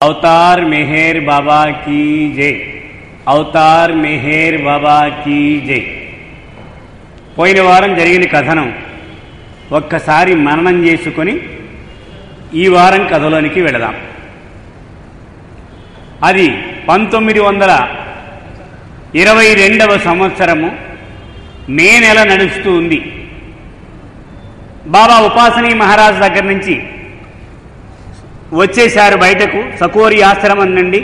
अवतार मेहर बाबा की जय। अवतार मेहर बाबा की जय। పోయిన వారం జరిగిన కథనం ఒక్కసారి మననం చేసుకొని ఈ వారం కథలోనికి వెళదాం. అది 1922వ సంవత్సరము మే నెల నడుస్తూ ఉంది. బాబా ఉపాసనీ మహారాజ్ దగ్గర నుంచి వచ్చేశారు బయటకు. సకోరి ఆశ్రమం నుండి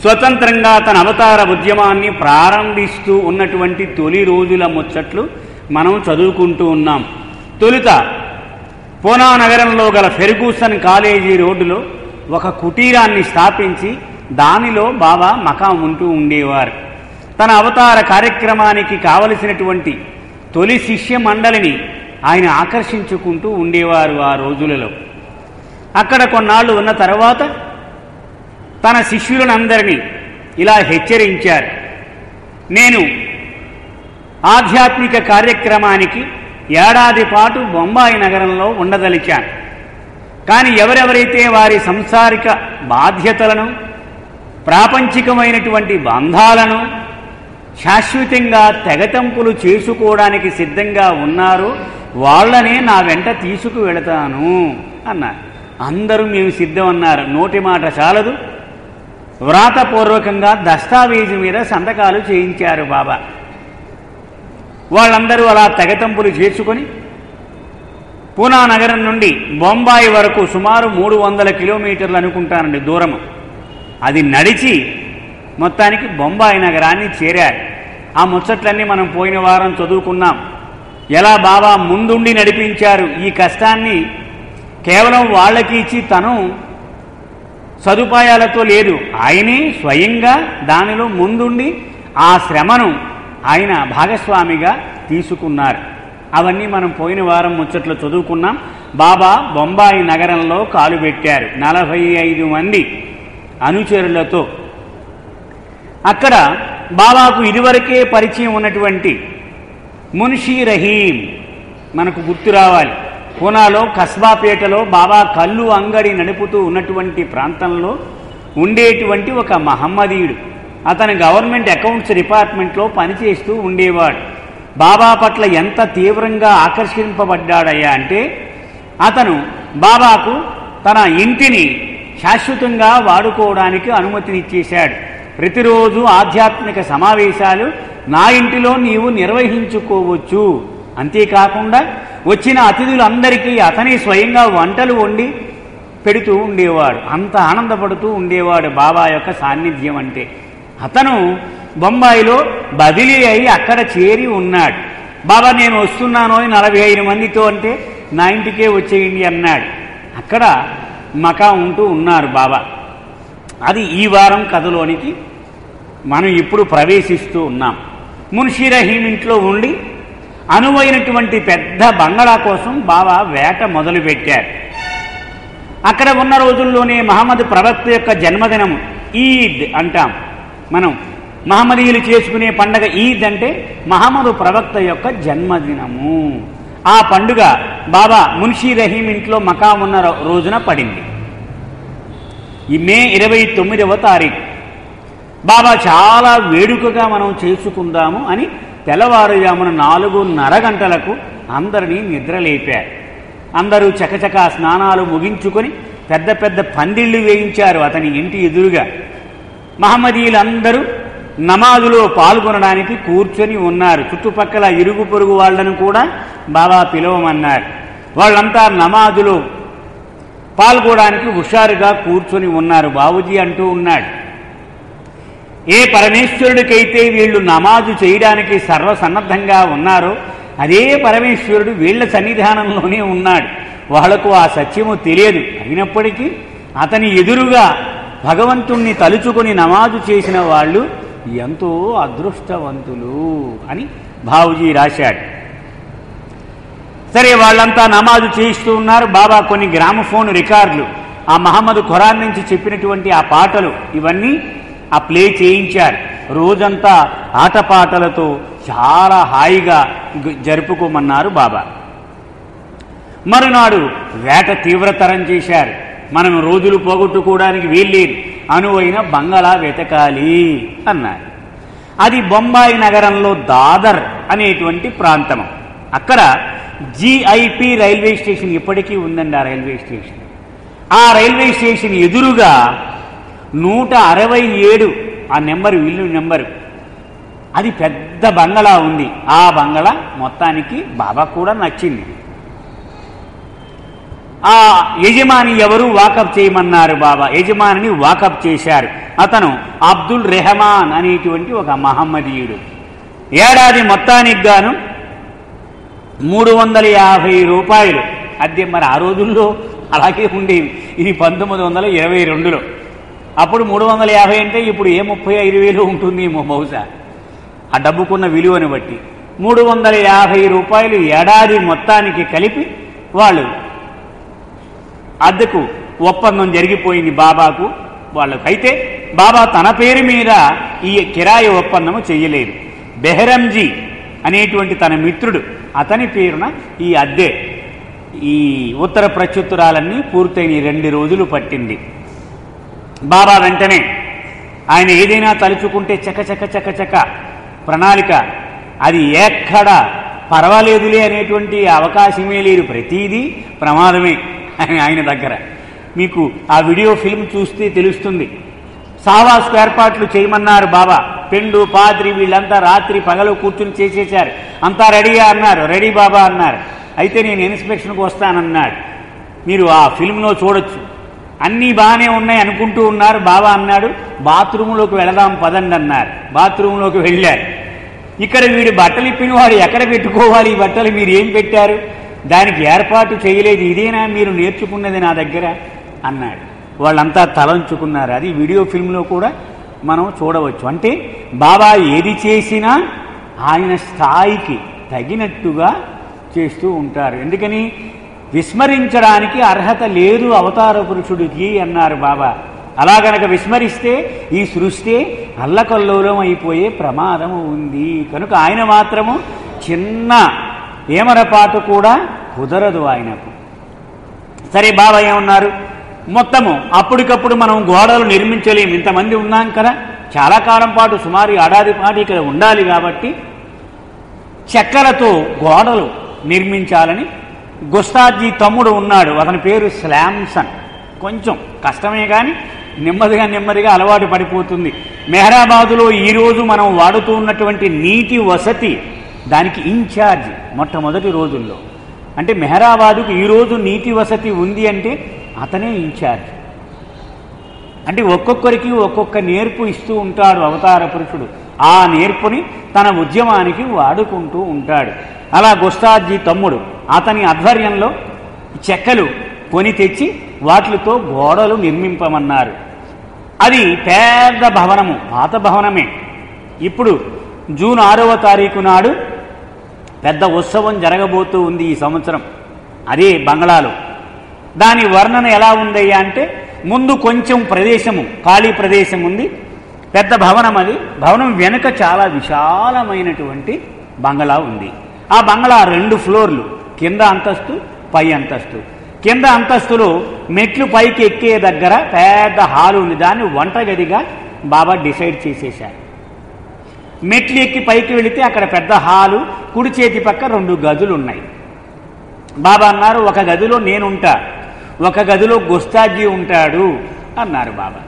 స్వతంత్రంగా తన అవతార ఉద్యమాన్ని ప్రారంభిస్తూ ఉన్నటువంటి తొలి రోజుల ముచ్చట్లు మనం చదువుకుంటూ ఉన్నాం. తొలుత పూనా నగరంలో గల ఫెర్గూసన్ కాలేజీ రోడ్డులో ఒక కుటీరాన్ని స్థాపించి దానిలో బాబా మకాం ఉంటూ ఉండేవారు. తన అవతార కార్యక్రమానికి కావలసినటువంటి తొలి శిష్య మండలిని ఆయన ఆకర్షించుకుంటూ ఉండేవారు. ఆ రోజులలో అక్కడ కొన్నాళ్ళు ఉన్న తర్వాత తన శిష్యులనందరినీ ఇలా హెచ్చరించారు. నేను ఆధ్యాత్మిక కార్యక్రమానికి ఏడాది పాటు బొంబాయి నగరంలో ఉండదలిచాను. కానీ ఎవరెవరైతే వారి సంసారిక బాధ్యతలను, ప్రాపంచికమైనటువంటి బంధాలను శాశ్వతంగా తెగతంపులు చేసుకోవడానికి సిద్ధంగా ఉన్నారో వాళ్ళనే నా వెంట తీసుకువెళతాను అన్నారు. అందరూ మేము సిద్ధం అన్నారు. నోటి మాట చాలదు, వ్రాతపూర్వకంగా దస్తావేజు మీద సంతకాలు చేయించారు బాబా. వాళ్ళందరూ అలా తెగతంపులు చేసుకొని పూనా నగరం నుండి బొంబాయి వరకు సుమారు 300 కిలోమీటర్లు అనుకుంటానండి దూరము. అది నడిచి మొత్తానికి బొంబాయి నగరాన్ని చేరారు. ఆ ముచ్చట్లన్నీ మనం పోయిన వారం చదువుకున్నాం. ఎలా బాబా ముందుండి నడిపించారు. ఈ కష్టాన్ని కేవలం వాళ్ళకి ఇచ్చి తను సదుపాయాలతో లేదు, ఆయనే స్వయంగా దానిలో ముందుండి ఆ శ్రమను ఆయన భాగస్వామిగా తీసుకున్నారు. అవన్నీ మనం పోయిన వారం ముచ్చట్లు చదువుకున్నాం. బాబా బొంబాయి నగరంలో కాలు పెట్టారు 45 మంది అనుచరులతో. అక్కడ బాబాకు ఇదివరకే పరిచయం ఉన్నటువంటి మున్షీ రహీం మనకు గుర్తు రావాలి. పూనాలో కస్బాపేటలో బాబా కళ్ళు అంగడి నడుపుతూ ఉన్నటువంటి ప్రాంతంలో ఉండేటువంటి ఒక మహమ్మదీయుడు. అతను గవర్నమెంట్ అకౌంట్స్ డిపార్ట్మెంట్లో పనిచేస్తూ ఉండేవాడు. బాబా పట్ల ఎంత తీవ్రంగా ఆకర్షింపబడ్డాడయ్యా అంటే అతను బాబాకు తన ఇంటిని శాశ్వతంగా వాడుకోవడానికి అనుమతినిచ్చేశాడు. ప్రతిరోజు ఆధ్యాత్మిక సమావేశాలు నా ఇంటిలో నీవు నిర్వహించుకోవచ్చు. అంతేకాకుండా వచ్చిన అతిథులందరికీ అతనే స్వయంగా వంటలు వండి పెడుతూ ఉండేవాడు. అంత ఆనందపడుతూ ఉండేవాడు బాబా యొక్క సాన్నిధ్యం అంటే. అతను బొంబాయిలో బదిలీ అయి అక్కడ చేరి ఉన్నాడు. బాబా నేను వస్తున్నాను 45 మందితో అంటే నా ఇంటికే వచ్చేయండి అన్నాడు. అక్కడ మకా ఉంటూ ఉన్నారు బాబా. అది ఈ వారం కథలోనికి మనం ఇప్పుడు ప్రవేశిస్తూ ఉన్నాం. మున్షీ రహీం ఇంట్లో ఉండి అనువైనటువంటి పెద్ద బంగళా కోసం బాబా వేట మొదలుపెట్టారు. అక్కడ ఉన్న రోజుల్లోనే మహమ్మద్ ప్రవక్త యొక్క జన్మదినము ఈద్ అంటాం మనం. మహమ్మదీయులు చేసుకునే పండగ ఈద్ అంటే మహమ్మద్ ప్రవక్త యొక్క జన్మదినము. ఆ పండుగ బాబా మున్షీ రహీం ఇంట్లో మకాం ఉన్న రోజున పడింది. ఈ మే 29వ తారీఖు. బాబా చాలా వేడుకగా మనం చేసుకుందాము అని తెల్లవారుజామున 4:30 గంటలకు అందరినీ నిద్రలేపారు. అందరూ చకచకా స్నానాలు ముగించుకొని పెద్ద పెద్ద పందిళ్లు వేయించారు అతని ఇంటి ఎదురుగా. మహమ్మదీయులందరూ నమాజులో పాల్గొనడానికి కూర్చొని ఉన్నారు. చుట్టుపక్కల ఇరుగు పొరుగు వాళ్లను కూడా బాబా పిలవమన్నారు. వాళ్ళంతా నమాజులో పాల్గొనడానికి హుషారుగా కూర్చొని ఉన్నారు. బాబూజీ అంటూ ఉన్నాడు, ఏ పరమేశ్వరుడికైతే వీళ్ళు నమాజు చేయడానికి సర్వసన్నద్ధంగా ఉన్నారో అదే పరమేశ్వరుడు వీళ్ల సన్నిధానంలోనే ఉన్నాడు. వాళ్లకు ఆ సత్యము తెలియదు. అయినప్పటికీ అతని ఎదురుగా భగవంతుణ్ణి తలుచుకొని నమాజు చేసిన వాళ్ళు ఎంతో అదృష్టవంతులు అని బాబూజీ రాశాడు. సరే, వాళ్ళంతా నమాజు చేయిస్తూ ఉన్నారు. బాబా కొన్ని గ్రామఫోన్ రికార్డులు, ఆ మహమ్మద్ ఖురాన్ నుంచి చెప్పినటువంటి ఆ పాటలు ఇవన్నీ ఆ ప్లే చేయించారు. రోజంతా ఆటపాటలతో చాలా హాయిగా జరుపుకోమన్నారు బాబా. మరునాడు వేట తీవ్రతరం చేశారు. మనం రోజులు పోగొట్టుకోవడానికి వీల్లేదు. అనువైన బంగళా వెతకాలి అన్నారు. అది బొంబాయి నగరంలో దాదర్ అనేటువంటి ప్రాంతము. అక్కడ GIP రైల్వే స్టేషన్ ఇప్పటికీ ఉందండి. ఆ రైల్వే స్టేషన్, ఆ రైల్వే స్టేషన్ ఎదురుగా 167 ఆ నెంబరు, ఇల్లు నెంబరు, అది పెద్ద బంగళా ఉంది. ఆ బంగళా మొత్తానికి బాబా కూడా నచ్చింది. ఆ యజమాని ఎవరు వాకప్ చేయమన్నారు. బాబా యజమానిని వాకప్ చేశారు. అతను అబ్దుల్ రెహమాన్ అనేటువంటి ఒక మహమ్మదీయుడు. ఏడాది మొత్తానికి గాను 350 రూపాయలు అద్దె. మరి ఆ రోజుల్లో అలాగే ఉండేవి. ఇది 1922లో. అప్పుడు 350 అంటే ఇప్పుడు ఏ 35,000 ఉంటుందేమో బహుశా, ఆ డబ్బుకున్న విలువని బట్టి. 350 రూపాయలు ఏడాది మొత్తానికి కలిపి వాళ్ళు అద్దెకు ఒప్పందం జరిగిపోయింది బాబాకు వాళ్ళకు. అయితే బాబా తన పేరు మీద ఈ కిరాయి ఒప్పందము చెయ్యలేదు. బెహరంజీ అనేటువంటి తన మిత్రుడు, అతని పేరున ఈ అద్దె, ఈ ఉత్తర ప్రత్యుత్తరాలన్నీ పూర్తయిన 2 రోజులు పట్టింది. బాబా వెంటనే ఆయన ఏదైనా తలుచుకుంటే చక ప్రణాళిక, అది ఎక్కడ పర్వాలేదులే అనేటువంటి అవకాశమే లేదు. ప్రతీదీ ప్రమాదమే ఆయన దగ్గర. మీకు ఆ వీడియో ఫిల్మ్ చూస్తే తెలుస్తుంది. సావాస్కు ఏర్పాట్లు చేయమన్నారు బాబా. పెండు పాద్రి వీళ్ళంతా రాత్రి పగలు కూర్చుని చేసేశారు. అంతా రెడీగా అన్నారు. రెడీ బాబా అన్నారు. అయితే నేను ఇన్స్పెక్షన్కి వస్తానన్నాడు. మీరు ఆ ఫిల్మ్లో చూడొచ్చు. అన్నీ బాగానే ఉన్నాయి అనుకుంటూ ఉన్నారు. బాబా అన్నాడు, బాత్రూంలోకి వెళదాం పదండి అన్నారు. బాత్రూంలోకి వెళ్ళారు. ఇక్కడ వీడు బట్టలు ఇప్పిన వాడు ఎక్కడ పెట్టుకోవాలి ఈ బట్టలు, మీరు ఏం పెట్టారు, దానికి ఏర్పాటు చేయలేదు, ఇదేనా మీరు నేర్చుకున్నది నా దగ్గర అన్నాడు. వాళ్ళంతా తలంచుకున్నారు. అది వీడియో ఫిల్మ్లో కూడా మనం చూడవచ్చు. అంటే బాబా ఏది చేసినా ఆయన స్థాయికి తగినట్టుగా చేస్తూ ఉంటారు. ఎందుకని విస్మరించడానికి అర్హత లేదు అవతార పురుషుడికి అన్నారు బాబా. అలా గనక విస్మరిస్తే ఈ సృష్టి అల్లకల్లోలం అయిపోయే ప్రమాదము ఉంది. కనుక ఆయన మాత్రము చిన్న ఏమరపాటు కూడా కుదరదు ఆయనకు. సరే బాబా ఏమన్నారు, మొత్తము అప్పటికప్పుడు మనం గోడలు నిర్మించలేము, ఇంతమంది ఉన్నాం కదా, చాలా కాలం పాటు సుమారు ఏడాది పాటు ఇక్కడ ఉండాలి కాబట్టి చెక్కలతో గోడలు నిర్మించాలని గుస్తాజీ తమ్ముడు ఉన్నాడు, అతని పేరు స్లామ్సన్. కొంచెం కష్టమే కానీ నెమ్మదిగా అలవాటు పడిపోతుంది. మెహరాబాదులో ఈరోజు మనం వాడుతూ ఉన్నటువంటి నీటి వసతి దానికి ఇన్ఛార్జ్ మొట్టమొదటి రోజుల్లో. అంటే మెహరాబాదుకు ఈరోజు నీటి వసతి ఉంది అంటే అతనే ఇన్ఛార్జ్. అంటే ఒక్కొక్కరికి ఒక్కొక్క నేర్పు ఇస్తూ ఉంటాడు అవతార పురుషుడు. ఆ నేర్పుని తన ఉద్యమానికి వాడుకుంటూ ఉంటాడు. అలా గుస్తాజీ తమ్ముడు అతని ఆధ్వర్యంలో చెక్కలు కొని తెచ్చి వాటితో గోడలు నిర్మింపమన్నారు. అది పెద్ద భవనము, పాత భవనమే. ఇప్పుడు జూన్ 6వ తారీఖు నాడు పెద్ద ఉత్సవం జరగబోతూ ఉంది ఈ సంవత్సరం అదే బంగ్లాలో. దాని వర్ణన ఎలా ఉందయ్యా అంటే, ముందు కొంచెం ప్రదేశము ఖాళీ ప్రదేశం ఉంది, పెద్ద భవనం. అది భవనం వెనుక చాలా విశాలమైనటువంటి బంగ్లా ఉంది. ఆ బంగ్లా 2 ఫ్లోర్లు, కింద అంతస్తు పై అంతస్తు. కింద అంతస్తులో మెట్లు పైకి ఎక్కే దగ్గర పెద్ద హాలు ఉంది, దాన్ని వంటగదిగా బాబా డిసైడ్ చేసేశారు. మెట్లు ఎక్కి పైకి వెళితే అక్కడ పెద్ద హాలు, కుడి చేతి పక్క 2 గదులు ఉన్నాయి. బాబా అన్నారు, ఒక గదిలో నేనుంటా, ఒక గదిలో గుస్తాజీ ఉంటాడు అన్నారు బాబా.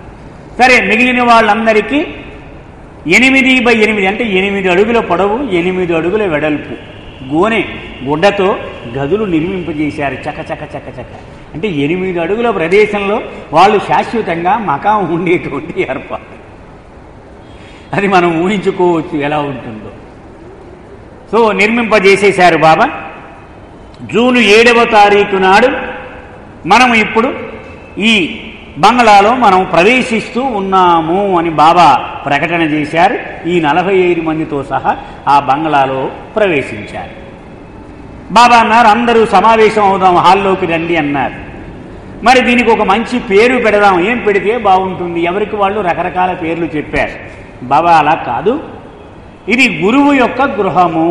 సరే, మిగిలిన వాళ్ళందరికీ 8x8 అంటే 8 అడుగుల పొడవు 8 అడుగుల వెడల్పు గోనె గుడ్డతో గదులు నిర్మింపజేశారు. చక అంటే 8 అడుగుల ప్రదేశంలో వాళ్ళు శాశ్వతంగా మకాం ఉండేటువంటి ఏర్పాటు. అది మనం ఊహించుకోవచ్చు ఎలా ఉంటుందో. సో నిర్మింపజేసేశారు బాబా. జూన్ 7వ తారీఖు నాడు మనం ఇప్పుడు ఈ బంగ్లాలో మనం ప్రవేశిస్తూ ఉన్నాము అని బాబా ప్రకటన చేశారు. ఈ 45 మందితో సహా ఆ బంగ్లాలో ప్రవేశించారు. బాబా అన్నారు, అందరూ సమావేశం అవుదాం, హాల్లోకి రండి అన్నారు. మరి దీనికి ఒక మంచి పేరు పెడదాం, ఏం పెడితే బాగుంటుంది? ఎవరికి వాళ్ళు రకరకాల పేర్లు చెప్పారు. బాబా అలా కాదు, ఇది గురువు యొక్క గృహము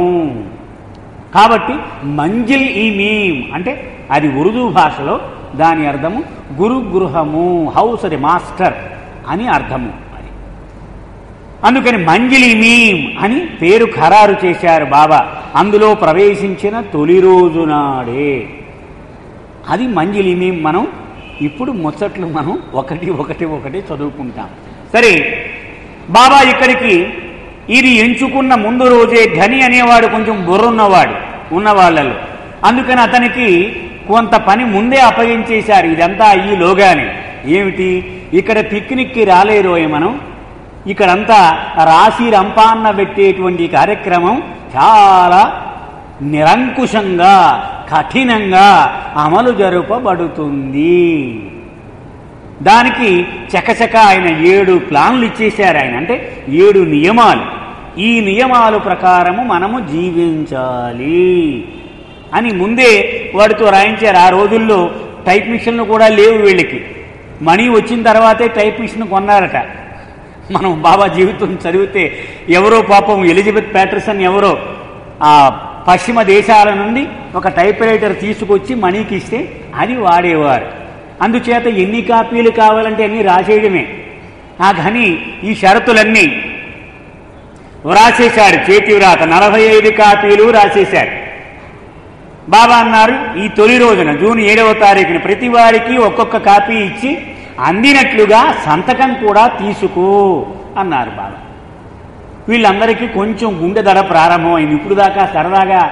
కాబట్టి మంజిల్ ఈ మీమ్ అంటే అది ఉర్దూ భాషలో దాని అర్థము గురు గృహము, హౌస్, అది మాస్టర్ అని అర్థము. అది అందుకని మంజిలిమీం అని పేరు ఖరారు చేశారు బాబా. అందులో ప్రవేశించిన తొలి రోజు నాడే అది మంజిలిమీం. మనం ఇప్పుడు ముచ్చట్లు మనం ఒకటి చదువుకుంటాం. సరే, బాబా ఇక్కడికి ఇది ఎంచుకున్న ముందు రోజే ధని అనేవాడు కొంచెం బుర్రున్నవాడు ఉన్నవాళ్లలో. అందుకని అతనికి కొంత పని ముందే అప్పగించేశారు. ఇదంతా అయ్యిలోగానే ఏమిటి, ఇక్కడ పిక్నిక్కి రాలేరోయ్ మనం, ఇక్కడంతా రాశి రంపాన్న పెట్టేటువంటి కార్యక్రమం చాలా నిరంకుశంగా కఠినంగా అమలు జరపబడుతుంది. దానికి చకచక ఆయన 7 ప్లాన్లు ఇచ్చేశారు. ఆయన అంటే 7 నియమాలు. ఈ నియమాల ప్రకారము మనము జీవించాలి అని ముందే వాడితో రాయించారు. ఆ రోజుల్లో టైప్ మిషన్లు కూడా లేవు వీళ్ళకి. మనీ వచ్చిన తర్వాతే టైప్ మిషన్ కొన్నారట. మనం బాబా జీవితం చదివితే ఎవరో పాపం ఎలిజబెత్ ప్యాటర్సన్ ఎవరో ఆ పశ్చిమ దేశాల నుండి ఒక టైప్ రైటర్ తీసుకొచ్చి మణికి ఇస్తే అది వాడేవారు. అందుచేత ఎన్ని కాపీలు కావాలంటే అన్నీ రాసేయడమే. ఆ ఘని ఈ షరతులన్నీ వ్రాసేశాడు. చేతి వ్రాత 45 కాపీలు రాసేశాడు. బాబా అన్నారు, ఈ తొలి రోజున జూన్ 7వ తారీఖున ప్రతి వారికి ఒక్కొక్క కాపీ ఇచ్చి అందినట్లుగా సంతకం కూడా తీసుకో అన్నారు బాబా. వీళ్ళందరికీ కొంచెం గుండె దడ ప్రారంభమైంది. ఇప్పుడు దాకా సరదాగా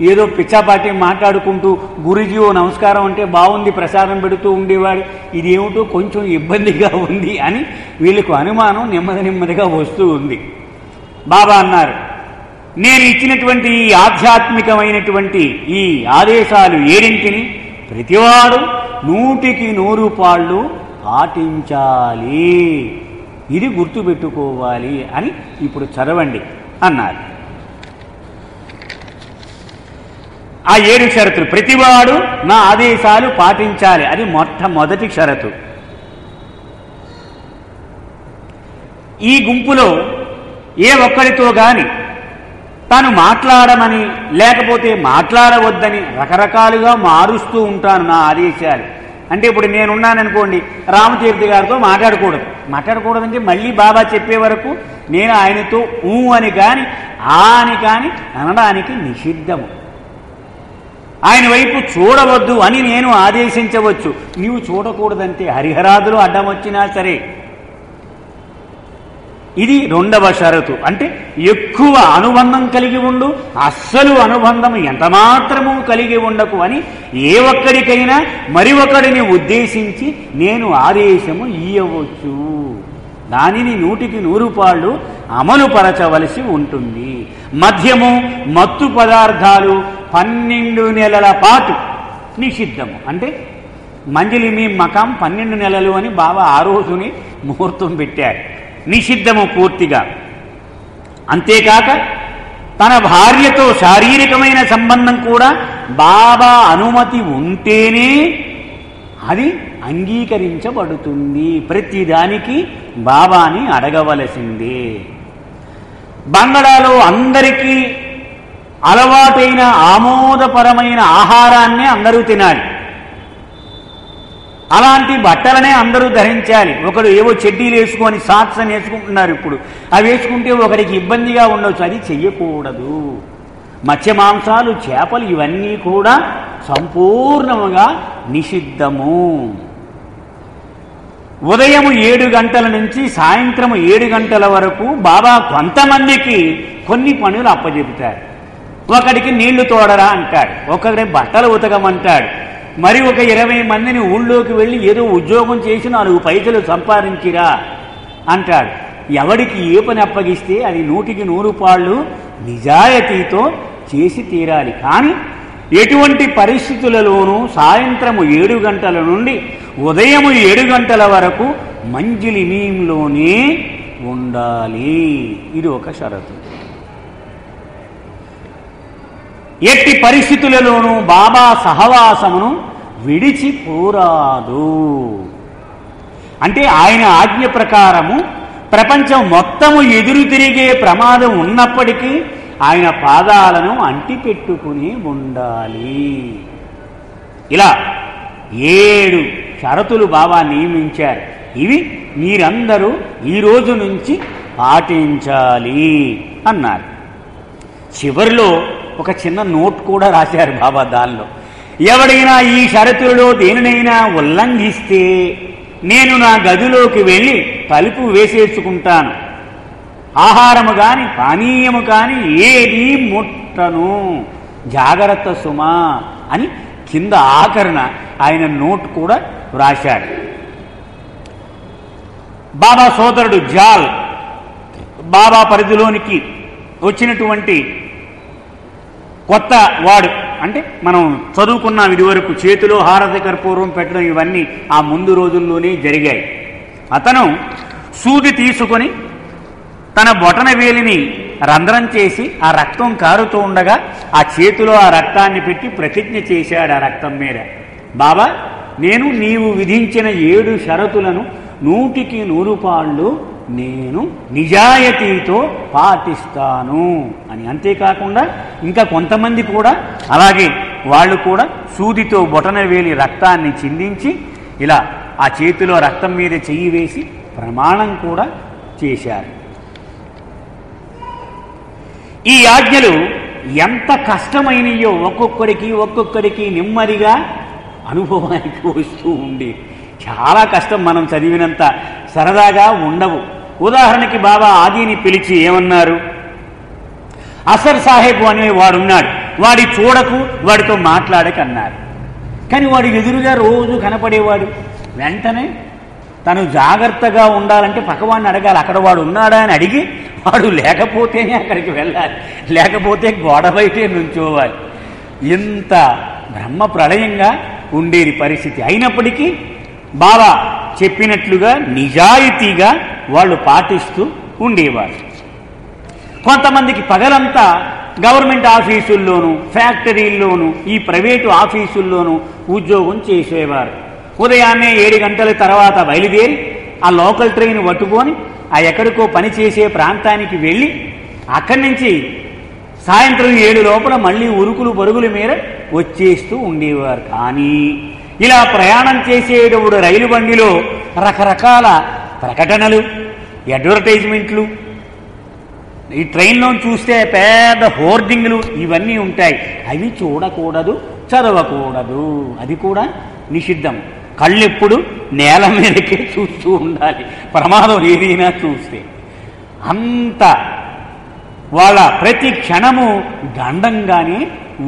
ఏదో పిచ్చాపాటి మాట్లాడుకుంటూ గురూజీ ఓ నమస్కారం అంటే బాగుంది, ప్రసాదం పెడుతూ ఉండేవాడు, ఇదేమిటో కొంచెం ఇబ్బందిగా ఉంది అని వీళ్ళకు అనుమానం నెమ్మదిగా వస్తూ ఉంది. బాబా అన్నారు, నేను ఇచ్చినటువంటి ఈ ఆధ్యాత్మికమైనటువంటి ఈ ఆదేశాలు 7ంటిని ప్రతివాడు 100కి 100 పాళ్ళు పాటించాలి, ఇది గుర్తుపెట్టుకోవాలి అని ఇప్పుడు చదవండి అన్నారు. ఆ 7 షరతులు ప్రతివాడు నా ఆదేశాలు పాటించాలి, అది మొట్టమొదటి షరతు. ఈ గుంపులో ఏ ఒక్కడితో గాని తాను మాట్లాడమని లేకపోతే మాట్లాడవద్దని రకరకాలుగా మారుస్తూ ఉంటాను నా ఆదేశాలు. అంటే ఇప్పుడు నేనున్నాననుకోండి, రామతీర్థ గారితో మాట్లాడకూడదంటే మళ్ళీ బాబా చెప్పే వరకు నేను ఆయనతో ఊ అని కానీ ఆ అని కానీ అనడానికి నిషిద్ధము. ఆయన వైపు చూడవద్దు అని నేను ఆదేశించవచ్చు, నీవు చూడకూడదంటే హరిహరాదులు అడ్డం వచ్చినా సరే. ఇది 2వ షరతు. అంటే ఎక్కువ అనుబంధం కలిగి ఉండు, అస్సలు అనుబంధం ఎంతమాత్రము కలిగి ఉండకు అని ఏ ఒక్కడికైనా మరి ఒకడిని ఉద్దేశించి నేను ఆదేశము ఇయ్యవచ్చు. దానిని 100కి 100 పాళ్ళు అమలు పరచవలసి ఉంటుంది. మద్యము మత్తు పదార్థాలు 12 నెలల పాటు నిషిద్ధము. అంటే మంజిలిమీ మకాం 12 నెలలు అని బాబా ఆ రోజుని ముహూర్తం పెట్టారు. నిషిద్ధము పూర్తిగా. అంతేకాక తన భార్యతో శారీరకమైన సంబంధం కూడా బాబా అనుమతి ఉంటేనే అది అంగీకరించబడుతుంది. ప్రతిదానికి బాబాని అడగవలసిందే. బంగళాలో అందరికీ అలవాటైన ఆమోదపరమైన ఆహారాన్నే అందరూ తినాలి. అలాంటి బట్టలనే అందరూ ధరించాలి. ఒకడు ఏవో చెడ్డీలు వేసుకొని సాక్స్ అని వేసుకుంటున్నారు. ఇప్పుడు అవి వేసుకుంటే ఒకడికి ఇబ్బందిగా ఉండొచ్చు, అది చెయ్యకూడదు. మత్స్య మాంసాలు, చేపలు ఇవన్నీ కూడా సంపూర్ణముగా నిషిద్ధము. ఉదయం 7 గంటల నుంచి సాయంత్రం 7 గంటల వరకు బాబా కొంతమందికి కొన్ని పనులు అప్పచెబుతారు. ఒకడికి నీళ్లు తోడరా అంటాడు, ఒకడి బట్టలు ఉతకమంటాడు, మరి ఒక 20 మందిని ఊళ్ళోకి వెళ్ళి ఏదో ఉద్యోగం చేసి 4 పైసలు సంపాదించిరా అంటాడు. ఎవడికి ఏ పని అప్పగిస్తే అది 100కి 100 పాళ్ళు నిజాయితీతో చేసి తీరాలి. కానీ ఎటువంటి పరిస్థితులలోనూ సాయంత్రం 7 గంటల నుండి ఉదయం 7 గంటల వరకు మంజిలిమీంలోనే ఉండాలి. ఇది ఒక షరతు. ఎట్టి పరిస్థితులలోనూ బాబా సహవాసమును విడిచిపోరాదు. అంటే ఆయన ఆజ్ఞ ప్రకారము ప్రపంచం మొత్తము ఎదురు తిరిగే ప్రమాదం ఉన్నప్పటికీ ఆయన పాదాలను అంటిపెట్టుకుని ఉండాలి. ఇలా 7 షరతులు బాబా నియమించారు. ఇవి మీరందరూ ఈ రోజు నుంచి పాటించాలి అన్నారు. చివరిలో ఒక చిన్న నోట్ కూడా రాశారు బాబా. దానిలో ఎవడైనా ఈ షరతులలో దేనినైనా ఉల్లంఘిస్తే నేను నా గదిలోకి వెళ్ళి తలుపు వేసేసుకుంటాను, ఆహారము కాని పానీయము కాని ఏదీ ముట్టను, జాగ్రత్త సుమా అని కింద ఆఖరణ ఆయన నోట్ కూడా వ్రాశాడు. బాబా సోదరుడు జాల్ బాబా పరిధిలోనికి వచ్చినటువంటి కొత్త వాడు. అంటే మనం చదువుకున్నాం ఇదివరకు, చేతిలో హారతి కర్పూరం పెట్టడం ఇవన్నీ ఆ ముందు రోజుల్లోనే జరిగాయి. అతను సూది తీసుకొని తన బొటన వేలిని రంధ్రం చేసి ఆ రక్తం కారుతూ ఉండగా ఆ చేతిలో ఆ రక్తాన్ని పెట్టి ప్రతిజ్ఞ చేశాడు. ఆ రక్తం మీద, బాబా నేను నీవు విధించిన 7 షరతులను 100కి 100 పాళ్ళు నేను నిజాయితీతో పాటిస్తాను అని. అంతేకాకుండా ఇంకా కొంతమంది కూడా అలాగే వాళ్ళు కూడా సూదితో బొటన వేలి రక్తాన్ని చిందించి ఇలా ఆ చేతిలో రక్తం మీద చెయ్యి వేసి ప్రమాణం కూడా చేశారు. ఈ ఆజ్ఞలు ఎంత కష్టమైనయో ఒక్కొక్కడికి నెమ్మదిగా అనుభవానికి వస్తూ ఉండి చాలా కష్టం. మనం చదివినంత సరదాగా ఉండవు. ఉదాహరణకి బాబా ఆదిని పిలిచి ఏమన్నారు, అసర్ సాహెబ్ అనే వాడున్నాడు, వాడి చూడకు, వాడితో మాట్లాడకన్నారు. కానీ వాడు ఎదురుగా రోజు కనపడేవాడు. వెంటనే తను జాగ్రత్తగా ఉండాలంటే పక్కవాడిని అడగాలి, అక్కడ వాడు ఉన్నాడా అని అడిగి వాడు లేకపోతేనే అక్కడికి వెళ్ళాలి, లేకపోతే గోడ బయటే నుంచోవాలి. ఇంత బ్రహ్మ ప్రళయంగా ఉండేది పరిస్థితి. అయినప్పటికీ బాబా చెప్పినట్లుగా నిజాయితీగా వాళ్ళు పాటిస్తూ ఉండేవారు. కొంతమందికి పగలంతా గవర్నమెంట్ ఆఫీసుల్లోనూ ఫ్యాక్టరీల్లోనూ ఈ ప్రైవేటు ఆఫీసుల్లోనూ ఉద్యోగం చేసేవారు. ఉదయాన్నే 7 గంటల తర్వాత బయలుదేరి ఆ లోకల్ ట్రైన్ పట్టుకొని ఆ ఎక్కడికో పనిచేసే ప్రాంతానికి వెళ్ళి అక్కడి నుంచి సాయంత్రం 7 లోపల మళ్ళీ ఉరుకులు పరుగుల మీద వచ్చేస్తూ ఉండేవారు. కానీ ఇలా ప్రయాణం చేసేటప్పుడు రైలు బండిలో రకరకాల ప్రకటనలు, అడ్వర్టైజ్మెంట్లు, ఈ ట్రైన్లో చూస్తే పెద్ద హోర్డింగ్లు ఇవన్నీ ఉంటాయి. అవి చూడకూడదు, చదవకూడదు. అది కూడా నిషిద్ధం. కళ్ళెప్పుడు నేల మీదకే చూస్తూ ఉండాలి, ప్రమాదం ఏదైనా చూస్తే. అంత వాళ్ళ ప్రతి క్షణము దండంగానే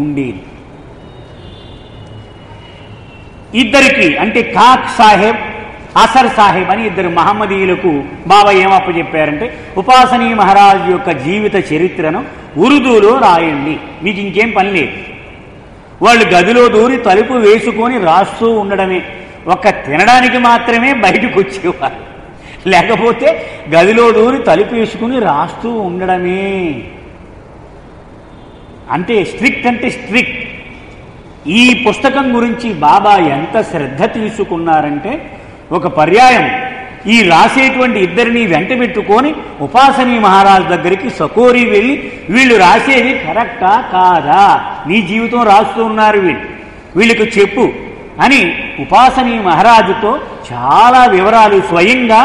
ఉండేది. ఇద్దరికి అంటే కాక్ సాహెబ్, అసర్ సాహెబ్ అని 2 మహమ్మదీయులకు బాబా ఏమప్పచెప్పారంటే, ఉపాసనీ మహారాజ్ యొక్క జీవిత చరిత్రను ఉర్దూలో రాయండి, మీకు ఇంకేం పని లేదు. వాళ్ళు గదిలో దూరి తలుపు వేసుకొని రాస్తూ ఉండడమే. ఒక్క తినడానికి మాత్రమే బయటకు వచ్చేవారు, లేకపోతే గదిలో దూరి తలుపు వేసుకుని రాస్తూ ఉండడమే. అంటే స్ట్రిక్ట్ అంటే స్ట్రిక్ట్. ఈ పుస్తకం గురించి బాబా ఎంత శ్రద్ధ తీసుకున్నారంటే, ఒక పర్యాయం ఈ రాసేటువంటి ఇద్దరిని వెంట పెట్టుకొని ఉపాసనీ మహారాజ్ దగ్గరికి సకోరి వెళ్ళి, వీళ్ళు రాసేది కరెక్టా కాదా, నీ జీవితం రాస్తూ ఉన్నారు వీళ్ళకి చెప్పు అని ఉపాసనీ మహారాజుతో చాలా వివరాలు స్వయంగా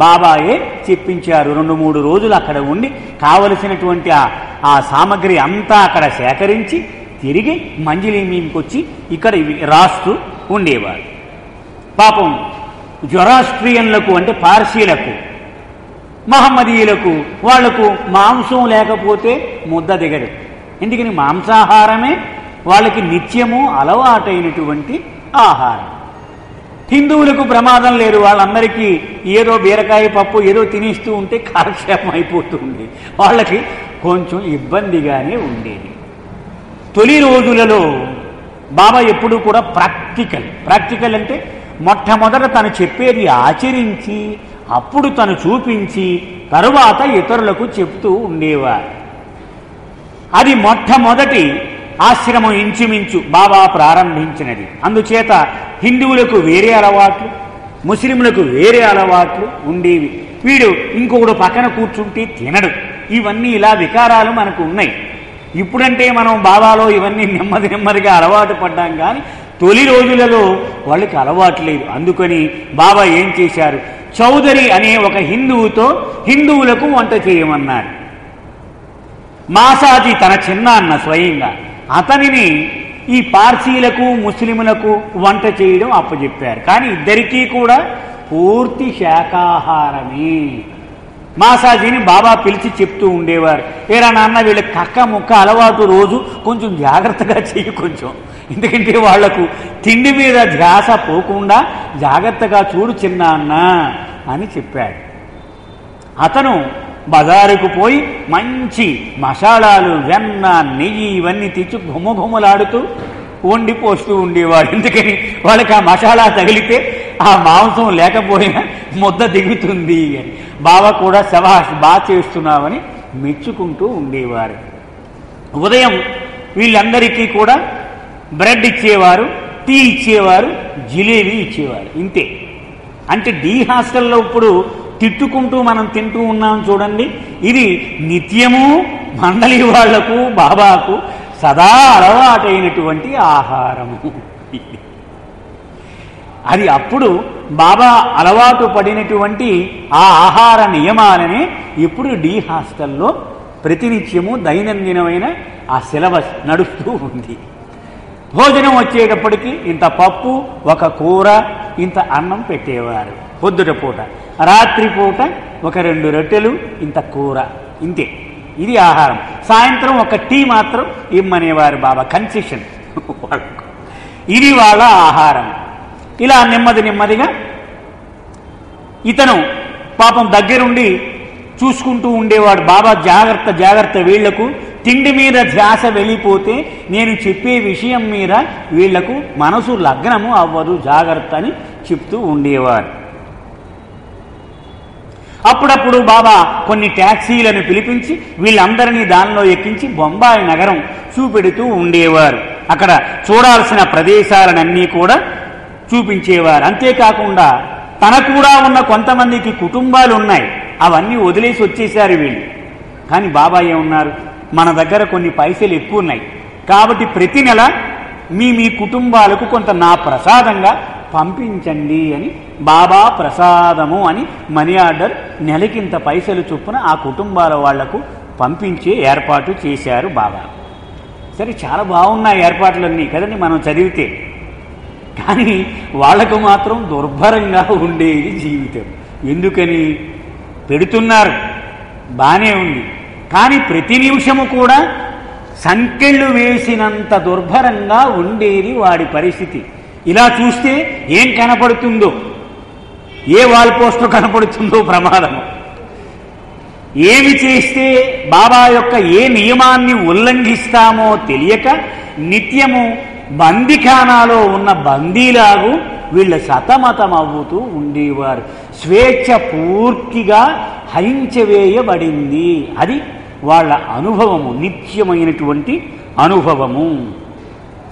బాబాయే చెప్పించారు. 2-3 రోజులు అక్కడ ఉండి కావలసినటువంటి ఆ సామగ్రి అంతా అక్కడ సేకరించి తిరిగి మంజిలీ మీదకొచ్చి ఇక్కడ రాస్తూ ఉండేవారు. పాపం జొరాస్ట్రియన్లకు అంటే పార్సీలకు, మహమ్మదీయులకు వాళ్లకు మాంసం లేకపోతే ముద్ద దిగడు. ఎందుకని మాంసాహారమే వాళ్ళకి నిత్యము అలవాటైనటువంటి ఆహారం. హిందువులకు ప్రమాదం లేదు, వాళ్ళందరికీ ఏదో బీరకాయ పప్పు ఏదో తినేస్తూ ఉంటే కాలక్షేపం అయిపోతుంది. వాళ్ళకి కొంచెం ఇబ్బందిగానే ఉండేది. తొలి రోజులలో బాబా ఎప్పుడూ కూడా ప్రాక్టికల్ అంటే మొట్టమొదట తను చెప్పేది ఆచరించి అప్పుడు తను చూపించి తరువాత ఇతరులకు చెప్తూ ఉండేవారు. అది మొట్టమొదటి ఆశ్రమం ఇంచుమించు బాబా ప్రారంభించినది. అందుచేత హిందువులకు వేరే అలవాట్లు, ముస్లింలకు వేరే అలవాట్లు ఉండేవి. వీడు ఇంకొకడు పక్కన కూర్చుంటే తినడు. ఇవన్నీ ఇలా వికారాలు మనకు ఉన్నాయి. ఇప్పుడంటే మనం బాబాలో ఇవన్నీ నెమ్మదిగా అలవాటు పడ్డాం. కానీ తొలి రోజులలో వాళ్ళకి అలవాటు లేదు. అందుకని బాబా ఏం చేశారు, చౌదరి అనే ఒక హిందువులకు వంట చేయమన్నాడు. మాసాజీ తన చిన్నాన్న స్వయంగా అతనిని ఈ పార్సీలకు ముస్లిములకు వంట చేయడం అప్పచెప్పారు. కానీ ఇద్దరికీ కూడా పూర్తి శాకాహారమే. మాసాజీని బాబా పిలిచి చెప్తూ ఉండేవారు, ఏరా నాన్న వీళ్ళకి కక్క ముక్క అలవాటు, రోజు కొంచెం జాగ్రత్తగా చెయ్యి కొంచెం, ఎందుకంటే వాళ్లకు తిండి మీద ధ్యాస పోకుండా జాగ్రత్తగా చూడు చిన్నాన్న అని చెప్పాడు. అతను బజారుకు పోయి మంచి మసాలాలు, వెన్న, నెయ్యి ఇవన్నీ తెచ్చి గుమ్మగుమ్మలాడుతూ వండి పోస్తూ ఉండేవాడు. ఎందుకని వాళ్ళకి ఆ మసాలా తగిలితే ఆ మాంసం లేకపోయినా ముద్ద దిగుతుంది అని. బాబా కూడా శభాష్ బాగా చేస్తున్నావని మెచ్చుకుంటూ ఉండేవారు. ఉదయం వీళ్ళందరికీ కూడా బ్రెడ్ ఇచ్చేవారు, టీ ఇచ్చేవారు, జిలేబీ ఇచ్చేవారు. ఇంతే. అంటే డి హాస్టల్లో ఇప్పుడు తిట్టుకుంటూ మనం తింటూ ఉన్నాం చూడండి, ఇది నిత్యము మండలి వాళ్లకు బాబాకు సదా అలవాటైనటువంటి ఆహారము. అది అప్పుడు బాబా అలవాటు పడినటువంటి ఆ ఆహార నియమాలనే ఇప్పుడు డి హాస్టల్లో ప్రతినిత్యము దైనందినమైన ఆ సిలబస్ నడుస్తూ ఉంది. భోజనం వచ్చేటప్పటికి ఇంత పప్పు, ఒక కూర, ఇంత అన్నం పెట్టేవారు పొద్దుట పూట. రాత్రిపూట ఒక 2 రొట్టెలు, ఇంత కూర, ఇంతే. ఇది ఆహారం. సాయంత్రం ఒక టీ మాత్రం ఇమ్మనేవారు బాబా, కన్సెషన్ వాళ్ళకు. ఇది వాళ్ళ ఆహారం. ఇలా నెమ్మదిగా ఇతను పాపం దగ్గరుండి చూసుకుంటూ ఉండేవాడు. బాబా జాగ్రత్త వీళ్లకు తిండి మీద ధ్యాస వెళ్ళిపోతే నేను చెప్పే విషయం మీద వీళ్లకు మనసు లగ్నము అవ్వదు, జాగ్రత్త అని చెప్తూ ఉండేవాడు. అప్పుడప్పుడు బాబా కొన్ని ట్యాక్సీలను పిలిపించి వీళ్ళందరినీ దానిలో ఎక్కించి బొంబాయి నగరం చూపెడుతూ ఉండేవారు. అక్కడ చూడాల్సిన ప్రదేశాలనన్నీ కూడా చూపించేవారు. అంతేకాకుండా తన కూడా ఉన్న కొంతమందికి కుటుంబాలు ఉన్నాయి, అవన్నీ వదిలేసి వచ్చేశారు వీళ్ళు. కానీ బాబా ఏమన్నారు, మన దగ్గర కొన్ని పైసలు ఎక్కువ ఉన్నాయి కాబట్టి ప్రతి నెల మీ కుటుంబాలకు కొంత నా ప్రసాదంగా పంపించండి అని బాబా ప్రసాదము అని మనీ ఆర్డర్ నెలకింత పైసలు చొప్పున ఆ కుటుంబాల వాళ్లకు పంపించే ఏర్పాటు చేశారు బాబా. సరే, చాలా బాగున్నాయి ఏర్పాట్లన్నీ కదండి మనం చదివితే. కానీ వాళ్లకు మాత్రం దుర్భరంగా ఉండేది జీవితం. ఎందుకని? పెడుతున్నారు బానే ఉంది, కానీ ప్రతి నిమిషము కూడా సంకెళ్ళు వేసినంత దుర్భరంగా ఉండేది వాడి పరిస్థితి. ఇలా చూస్తే ఏం కనపడుతుందో, ఏ వాల్ పోస్టర్ కనపడుతుందో ప్రమాదము. ఏమి చేస్తే బాబా యొక్క ఏ నియమాన్ని ఉల్లంఘిస్తామో తెలియక నిత్యము బందిఖానాలో ఉన్న బందీలాగు వీళ్ళ సతమతం అవుతూ ఉండేవారు. స్వేచ్ఛ పూర్తిగా హరించవేయబడింది. అది వాళ్ళ అనుభవము, నిత్యమైనటువంటి అనుభవము.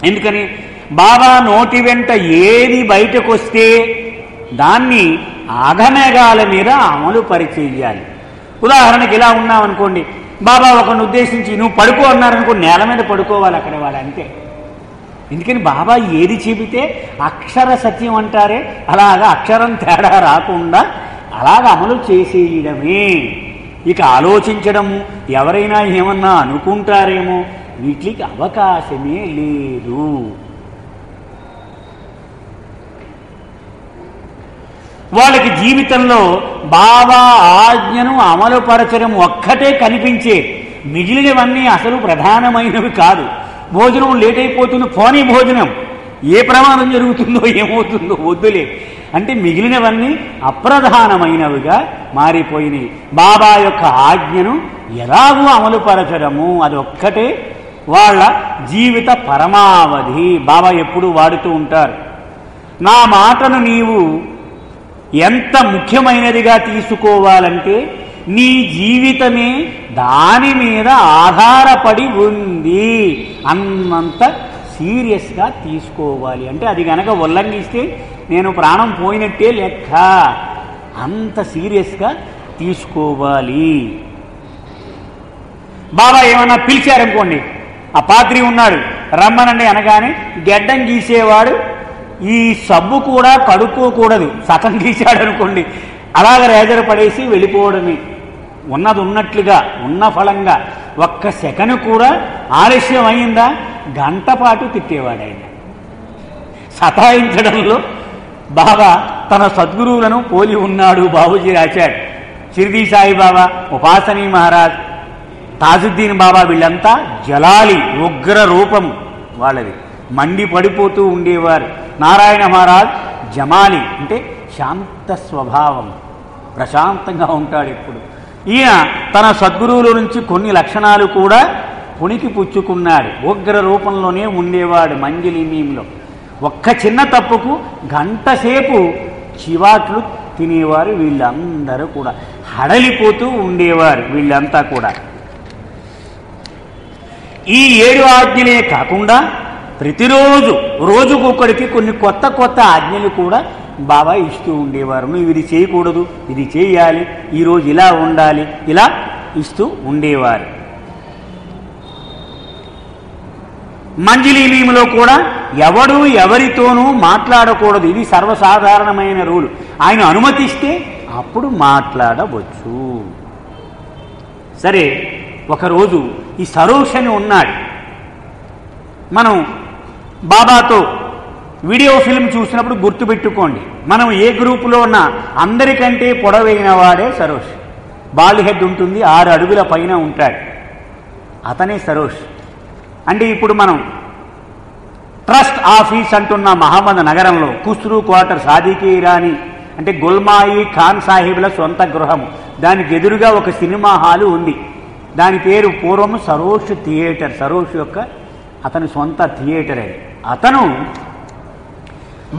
ఎందుకని? బాబా నోటి వెంట ఏది బయటకు వస్తే దాన్ని ఆగమేఘాల మీద అమలు పరిచేయాలి. ఉదాహరణకి ఇలా ఉన్నామనుకోండి, బాబా ఒకరిని ఉద్దేశించి నువ్వు పడుకో అన్నారనుకో, నేల మీద పడుకోవాలి అక్కడ వాడు, అంతే. ఎందుకని? బాబా ఏది చెబితే అక్షర సత్యం అంటారే, అలాగా అక్షరం తేడా రాకుండా అలాగ అమలు చేసేయడమే. ఇక ఆలోచించడము, ఎవరైనా ఏమన్నా అనుకుంటారేమో, వీటికి అవకాశమే లేదు. వాళ్ళకి జీవితంలో బాబా ఆజ్ఞను అమలుపరచడం ఒక్కటే కనిపించే, మిగిలినవన్నీ అసలు ప్రధానమైనవి కాదు. భోజనం లేట్ అయిపోతుంది, పోనీ భోజనం, ఏ ప్రమాదం జరుగుతుందో ఏమవుతుందో వద్దులే అంటే మిగిలినవన్నీ అప్రధానమైనవిగా మారిపోయినాయి. బాబా యొక్క ఆజ్ఞను ఎలాగూ అమలుపరచడము, అది ఒక్కటే వాళ్ళ జీవిత పరమావధి. బాబా ఎప్పుడూ వాడుతూ ఉంటారు, నా మాటను నీవు ఎంత ముఖ్యమైనదిగా తీసుకోవాలంటే నీ జీవితమే దాని మీద ఆధారపడి ఉంది అన్నంత సీరియస్గా తీసుకోవాలి. అంటే అది గనక ఉల్లంఘిస్తే నేను ప్రాణం పోయినట్టే లెక్క, అంత సీరియస్గా తీసుకోవాలి. బాబా ఏమన్నా పిలిచారనుకోండి, ఆ పాత్రి ఉన్నాడు రమ్మనండి అనగానే గెడ్డం గీసేవాడు ఈ సబ్బు కూడా కడుక్కోకూడదు, సగం గీశాడు అనుకోండి అలాగ రేజర పడేసి వెళ్ళిపోవడమే. ఉన్నది ఉన్నట్లుగా ఉన్న ఫలంగా ఒక్క సెకను కూడా ఆలస్యం అయిందా గంట పాటు తిట్టేవాడు ఆయన. సతాయించడంలో బాబా తన సద్గురువులను పోలి ఉన్నాడు బాబూజీ రాశాడు. షిర్డీ సాయిబాబా, ఉపాసనీ మహారాజ్, తాజుద్దీన్ బాబా వీళ్ళంతా జలాలి ఉగ్ర రూపము వాళ్ళది, మండి పడిపోతూ ఉండేవారు. నారాయణ మహారాజ్ జమాలి అంటే శాంత స్వభావం, ప్రశాంతంగా ఉంటాడు ఎప్పుడు. ఈయన తన సద్గురువుల నుంచి కొన్ని లక్షణాలు కూడా పుణికి పుచ్చుకున్నాడు. ఉగ్ర రూపంలోనే ఉండేవాడు మంజలినీయంలో. ఒక్క చిన్న తప్పుకు గంట సేపు చివాట్లు తినేవారు వీళ్ళందరూ కూడా, హడలిపోతూ ఉండేవారు వీళ్ళంతా కూడా. ఈ 7 ఆజ్ఞలే కాకుండా ప్రతిరోజు రోజుకొకడికి కొన్ని కొత్త కొత్త ఆజ్ఞలు కూడా బాబా ఇస్తూ ఉండేవారు. నువ్వు ఇది చేయకూడదు, ఇది చేయాలి, ఈరోజు ఇలా ఉండాలి, ఇలా ఇస్తూ ఉండేవారు. మంజలీనీయంలో కూడా ఎవడు ఎవరితోనూ మాట్లాడకూడదు, ఇది సర్వసాధారణమైన రూలు. ఆయన అనుమతిస్తే అప్పుడు మాట్లాడవచ్చు. సరే, ఒకరోజు ఈ సరోష్ అని ఉన్నాడు. మనం బాబాతో వీడియో ఫిల్మ్ చూసినప్పుడు గుర్తుపెట్టుకోండి, మనం ఏ గ్రూపులో ఉన్నా అందరికంటే పొడవైన వాడే సరోష్. బాల్ హెడ్ ఉంటుంది, 6 అడుగుల పైన ఉంటాడు, అతనే సరోష్. అంటే ఇప్పుడు మనం ట్రస్ట్ ఆఫీస్ అంటున్న మహమ్మద్ నగరంలో కుస్రూ క్వార్టర్ సాదికి ఇరానీ అంటే గుల్మాయి ఖాన్ సాహిబ్ల సొంత గృహము, దానికి ఎదురుగా ఒక సినిమా హాలు ఉంది. దాని పేరు పూర్వం సరోష్ థియేటర్, సరోష్ యొక్క అతని సొంత థియేటర్ అది. అతను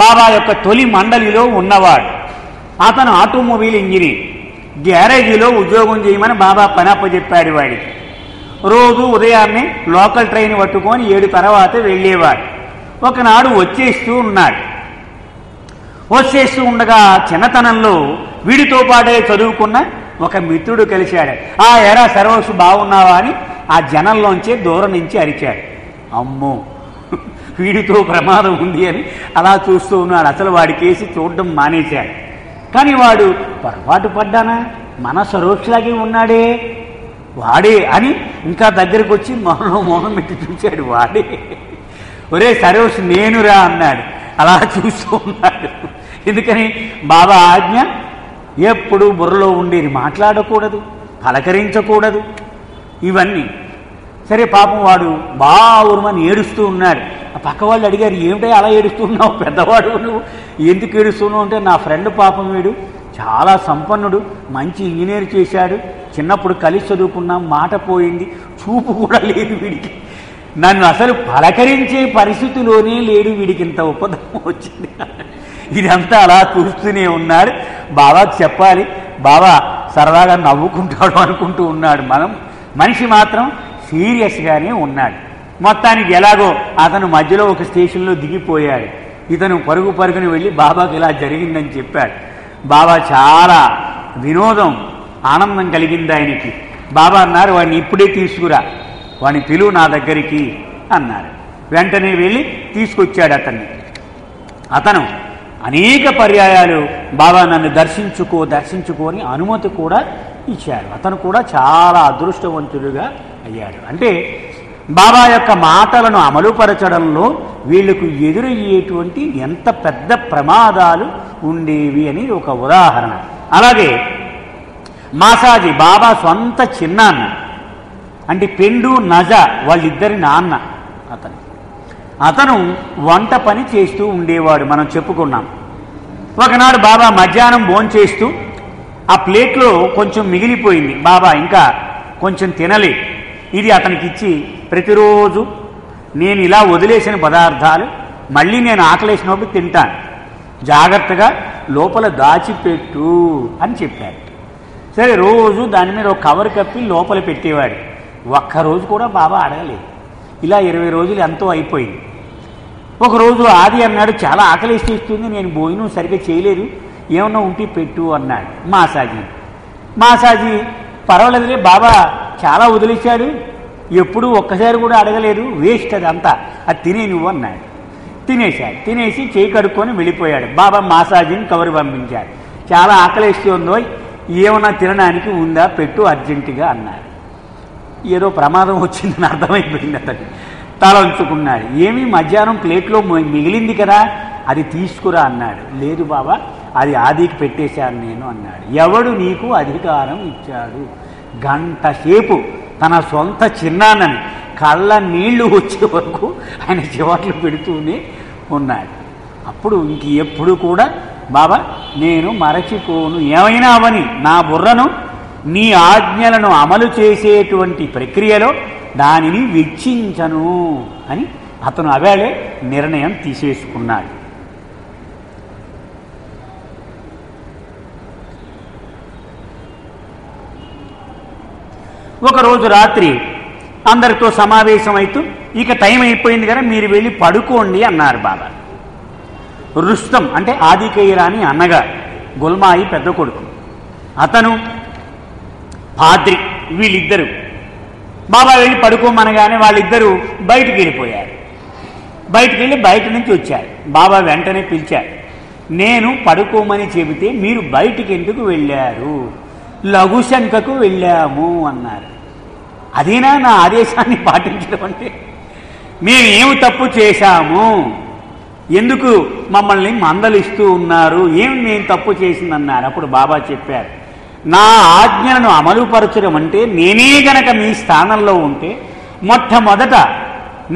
బాబా యొక్క తొలి మండలిలో ఉన్నవాడు. అతను ఆటోమొబైల్ ఇంజనీర్, గ్యారేజీలో ఉద్యోగం చేయమని బాబా పనప్పచెప్పాడు వాడికి. రోజు ఉదయాన్నే లోకల్ ట్రైన్ పట్టుకొని 7 తర్వాత వెళ్ళేవాడు. ఒకనాడు వచ్చేస్తూ ఉన్నాడు. వచ్చేస్తూ ఉండగా చిన్నతనంలో వీడితో పాటే చదువుకున్న ఒక మిత్రుడు కలిశాడు. ఎరా సరోష్ బాగున్నావా అని ఆ జనంలోంచే దూరం నుంచి అరిచాడు. అమ్మో, వీడితో ప్రమాదం ఉంది అని అలా చూస్తూ ఉన్నాడు. అసలు వాడి కేసి చూడడం మానేశాడు. కానీ వాడు పొరపాటు పడ్డానా, మన సరోష్లాగే ఉన్నాడే, వాడే అని ఇంకా దగ్గరికి వచ్చి మొహం పెట్టి చూశాడు. వాడే, ఒరే సరోష్ నేనురా అన్నాడు. అలా చూస్తూ ఉన్నాడు. ఎందుకని బాబా ఆజ్ఞ ఎప్పుడు బుర్రలో ఉండేది, మాట్లాడకూడదు, పలకరించకూడదు, ఇవన్నీ. సరే, పాపం వాడు బావురుమని ఏడుస్తూ ఉన్నాడు. ఆ పక్క వాళ్ళు అడిగారు, ఏమిటో అలా ఏడుస్తున్నావు, పెద్దవాడు నువ్వు ఎందుకు ఏడుస్తున్నావు అంటే, నా ఫ్రెండ్ పాపం వీడు చాలా సంపన్నుడు, మంచి ఇంజనీర్ చేశాడు, చిన్నప్పుడు కలిసి చదువుకున్నాం, మాట పోయింది, చూపు కూడా లేదు వీడికి, నన్ను అసలు పలకరించే పరిస్థితిలోనే లేడు, వీడికి ఇంత ఉపద్రవం వచ్చింది. ఇదంతా అలా చూస్తూనే ఉన్నాడు. బాబాకి చెప్పాలి, బాబా సరదాగా నవ్వుకుంటాడు అనుకుంటూ ఉన్నాడు. మనిషి మాత్రం సీరియస్గానే ఉన్నాడు. మొత్తానికి ఎలాగో అతను మధ్యలో ఒక స్టేషన్లో దిగిపోయాడు. ఇతను పరుగుని వెళ్ళి బాబాకి ఇలా జరిగిందని చెప్పాడు. బాబా చాలా వినోదం, ఆనందం కలిగింది ఆయనకి. బాబా అన్నారు, వాడిని ఇప్పుడే తీసుకురా, వాడిని పిలువు నా దగ్గరికి అన్నారు. వెంటనే వెళ్ళి తీసుకొచ్చాడు అతన్ని. అతను అనేక పర్యాయాలు బాబా నన్ను దర్శించుకో అని అనుమతి కూడా ఇచ్చాడు. అతను కూడా చాలా అదృష్టవంతుడుగా అయ్యాడు. అంటే బాబా యొక్క మాటలను అమలుపరచడంలో వీళ్లకు ఎదురయ్యేటువంటి ఎంత పెద్ద ప్రమాదాలు ఉండేవి అని ఒక ఉదాహరణ. అలాగే మాసాజీ బాబా సొంత చిన్నాన్న, అంటే పెండు నజ వాళ్ళిద్దరి నాన్న. అతను వంట పని చేస్తూ ఉండేవాడు, మనం చెప్పుకున్నాం. ఒకనాడు బాబా మధ్యాహ్నం భోంచేస్తూ ఆ ప్లేట్లో కొంచెం మిగిలిపోయింది. బాబా ఇంకా కొంచెం తినలే. ఇది అతనికి ఇచ్చి, ప్రతిరోజు నేను ఇలా వదిలేసిన పదార్థాలు మళ్ళీ నేను ఆకలేసినప్పుడు తింటాను, జాగ్రత్తగా లోపల దాచిపెట్టు అని చెప్పాడు. సరే, రోజు దాని మీద ఒక కవర్ కప్పి లోపల పెట్టేవాడు. ఒక్కరోజు కూడా బాబా అడగలేదు. ఇలా 20 రోజులు ఎంతో అయిపోయింది. ఒకరోజు ఆది అన్నాడు, చాలా ఆకలిస్తుంది, నేను భోజనం సరిగ్గా చేయలేదు, ఏమన్నా ఉంటే పెట్టు అన్నాడు మాసాజీ. పర్వాలేదులే, బాబా చాలా వదిలేశాడు, ఎప్పుడూ ఒక్కసారి కూడా అడగలేదు, వేస్ట్ అదంతా, అది తినే నువ్వు అన్నాడు. తినేశాడు. తినేసి చేయి కడుక్కొని వెళ్ళిపోయాడు. బాబా మాసాజీని కవరు పంపించాడు. చాలా ఆకలిస్తుందో, ఏమన్నా తినడానికి ఉందా, పెట్టు అర్జెంటుగా అన్నారు. ఏదో ప్రమాదం వచ్చిందని అర్థమైపోయింది. అతను తల ఉంచుకున్నాడు. ఏమీ మధ్యాహ్నం ప్లేట్లో మిగిలింది కదా, అది తీసుకురా అన్నాడు. లేదు బాబా, అది ఆదికి పెట్టేశాను నేను అన్నాడు. ఎవడు నీకు అధికారం ఇచ్చాడు? గంట సేపు తన సొంత చిన్నాన్నని కళ్ళ నీళ్లు వచ్చే వరకు ఆయన చివర్లు పెడుతూనే ఉన్నాడు. అప్పుడు ఇంక ఎప్పుడు కూడా బాబా నేను మరచిపోను, ఏమైనా అవని నా బుర్రను నీ ఆజ్ఞలను అమలు చేసేటువంటి ప్రక్రియలో దానిని వెచ్చించను అని అతను అవేళే నిర్ణయం తీసేసుకున్నాడు. ఒకరోజు రాత్రి అందరితో సమావేశమైతూ ఇక టైం అయిపోయింది కదా, మీరు వెళ్ళి పడుకోండి అన్నారు బాబా. రుస్తం అంటే ఆదికేయరాని అన్నగా గుల్మాయి పెద్ద కొడుకు, అతను పాద్రి, వీళ్ళిద్దరూ బాబా వెళ్ళి పడుకోమనగానే వాళ్ళిద్దరూ బయటికి వెళ్ళిపోయారు. బయటికి వెళ్ళి బయట నుంచి వచ్చారు. బాబా వెంటనే పిలిచారు. నేను పడుకోమని చెబితే మీరు బయటికి ఎందుకు వెళ్ళారు? లఘుశంకకు వెళ్ళాము అన్నారు. అదేనా నా ఆదేశాన్ని పాటించడం అంటే? మేమేమి తప్పు చేశాము? ఎందుకు మమ్మల్ని మందలిస్తూ ఉన్నారు? ఏమి మేము తప్పు చేసిందన్నారు. అప్పుడు బాబా చెప్పారు, నా ఆజ్ఞలను అమలుపరచడం అంటే నేనే గనక మీ స్థానంలో ఉంటే మొట్టమొదట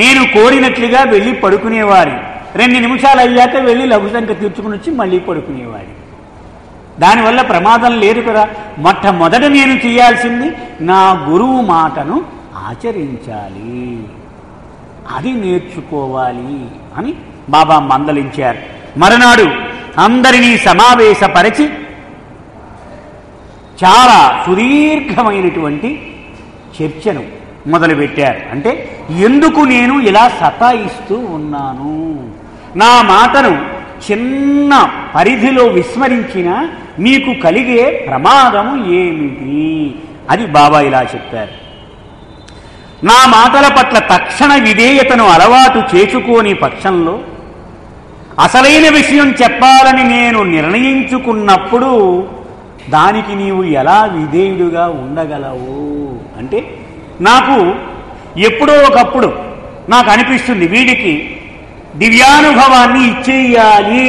నేను కోరినట్లుగా వెళ్ళి పడుకునేవాడి. 2 నిమిషాలు అయ్యాక వెళ్ళి లఘుశంక తీర్చుకుని వచ్చి మళ్ళీ పడుకునేవాడి. దానివల్ల ప్రమాదం లేదు కదా. మొట్టమొదట నేను చేయాల్సింది నా గురువు మాటను ఆచరించాలి, అది నేర్చుకోవాలి అని బాబా మందలించారు. మరునాడు అందరినీ సమావేశపరిచి చాలా సుదీర్ఘమైనటువంటి చర్చను మొదలుపెట్టారు. అంటే ఎందుకు నేను ఇలా సతాయిస్తూ ఉన్నాను, నా మాటను చిన్న పరిధిలో విస్మరించినా మీకు కలిగే ప్రమాదము ఏమిటి అది బాబా ఇలా చెప్పారు. నా మాటల పట్ల తక్షణ విధేయతను అలవాటు చేసుకోని పక్షంలో అసలైన విషయం చెప్పాలని నేను నిర్ణయించుకున్నప్పుడు దానికి నీవు ఎలా విధేయుడుగా ఉండగలవు? అంటే నాకు ఎప్పుడో ఒకప్పుడు నాకు అనిపిస్తుంది, వీడికి దివ్యానుభవాన్ని ఇచ్చేయాలి